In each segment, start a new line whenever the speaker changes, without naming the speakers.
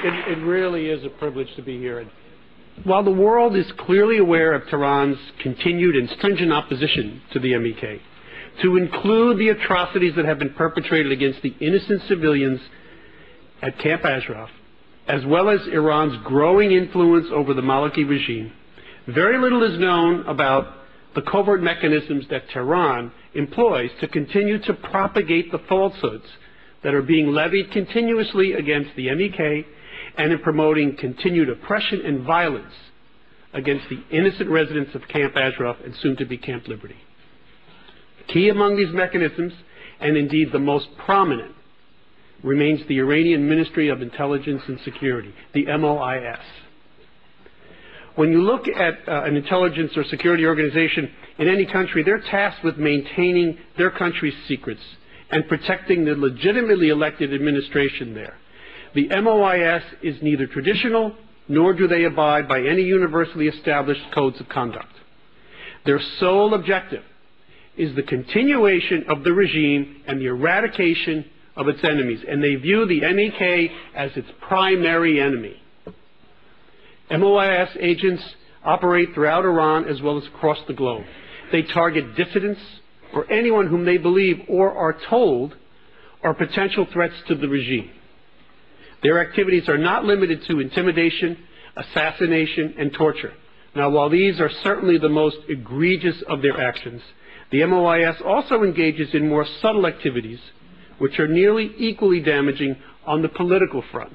It really is a privilege to be here. While the world is clearly aware of Tehran's continued and stringent opposition to the MEK, to include the atrocities that have been perpetrated against the innocent civilians at Camp Ashraf, as well as Iran's growing influence over the Maliki regime, very little is known about the covert mechanisms that Tehran employs to continue to propagate the falsehoods that are being levied continuously against the MEK and in promoting continued oppression and violence against the innocent residents of Camp Ashraf and soon to be Camp Liberty. Key among these mechanisms, and indeed the most prominent, remains the Iranian Ministry of Intelligence and Security, the MOIS. When you look at an intelligence or security organization in any country, they're tasked with maintaining their country's secrets and protecting the legitimately elected administration there. The MOIS is neither traditional nor do they abide by any universally established codes of conduct. Their sole objective is the continuation of the regime and the eradication of its enemies, and they view the MEK as its primary enemy. MOIS agents operate throughout Iran as well as across the globe. They target dissidents or anyone whom they believe or are told are potential threats to the regime. Their activities are not limited to intimidation, assassination, and torture. Now, while these are certainly the most egregious of their actions, the MOIS also engages in more subtle activities which are nearly equally damaging on the political front.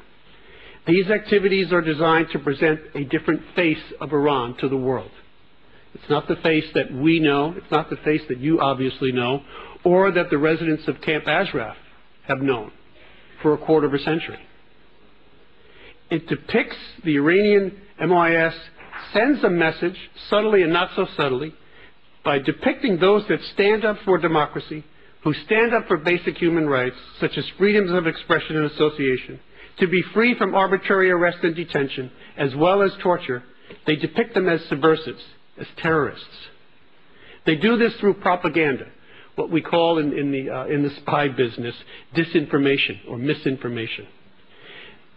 These activities are designed to present a different face of Iran to the world. It's not the face that we know, it's not the face that you obviously know, or that the residents of Camp Ashraf have known for a quarter of a century. It depicts the Iranian MOIS, sends a message, subtly and not so subtly, by depicting those that stand up for democracy, who stand up for basic human rights, such as freedoms of expression and association, to be free from arbitrary arrest and detention, as well as torture. They depict them as subversives, as terrorists. They do this through propaganda, what we call in the spy business disinformation or misinformation.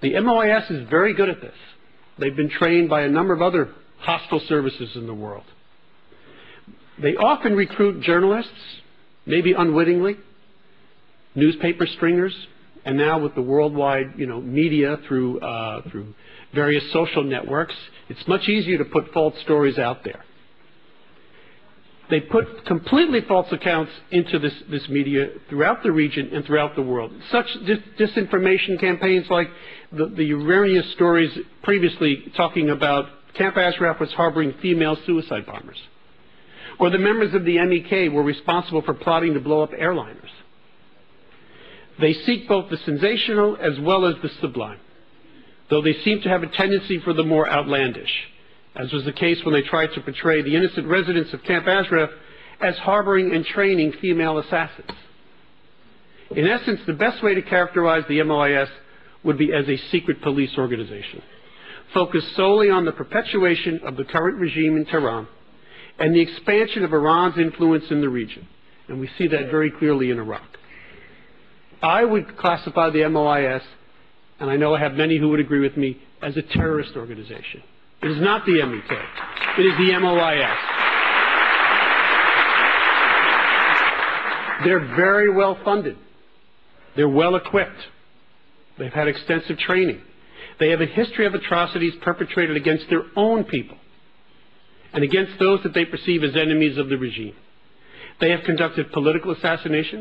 The MOIS is very good at this. They've been trained by a number of other hostile services in the world. They often recruit journalists, maybe unwittingly, newspaper stringers, and now with the worldwide media through various social networks, it's much easier to put false stories out there. They put completely false accounts into this media throughout the region and throughout the world. Such disinformation campaigns like the erroneous stories previously talking about Camp Ashraf was harboring female suicide bombers, or the members of the MEK were responsible for plotting to blow up airliners. They seek both the sensational as well as the sublime, though they seem to have a tendency for the more outlandish, as was the case when they tried to portray the innocent residents of Camp Ashraf as harboring and training female assassins. In essence, the best way to characterize the MOIS would be as a secret police organization, focused solely on the perpetuation of the current regime in Tehran and the expansion of Iran's influence in the region. And we see that very clearly in Iraq. I would classify the MOIS, and I know I have many who would agree with me, as a terrorist organization. It is not the MEK. It is the MOIS. They're very well funded. They're well equipped. They've had extensive training. They have a history of atrocities perpetrated against their own people and against those that they perceive as enemies of the regime. They have conducted political assassinations.